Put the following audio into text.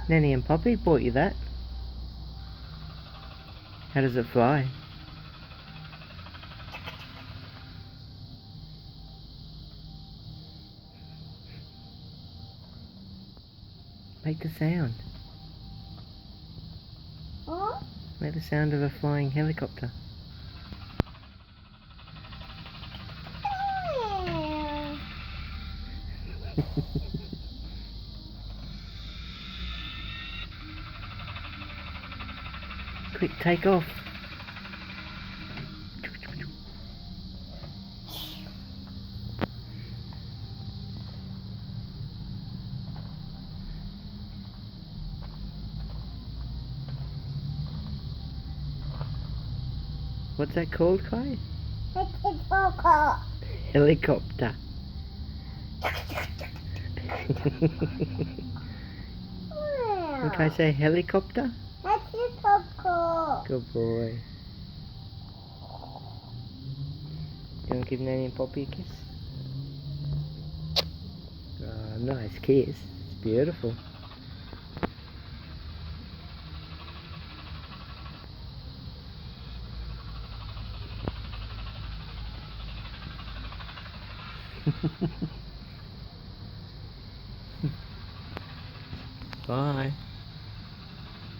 Nanny and Poppy bought you that. How does it fly? Make the sound. Huh? Make the sound of a flying helicopter. Quick, take off. What's that called, Kai? Helicopter. Can Kai say helicopter? Good boy. You want to give Nanny and Poppy a kiss? Oh, nice kiss. It's beautiful. Bye.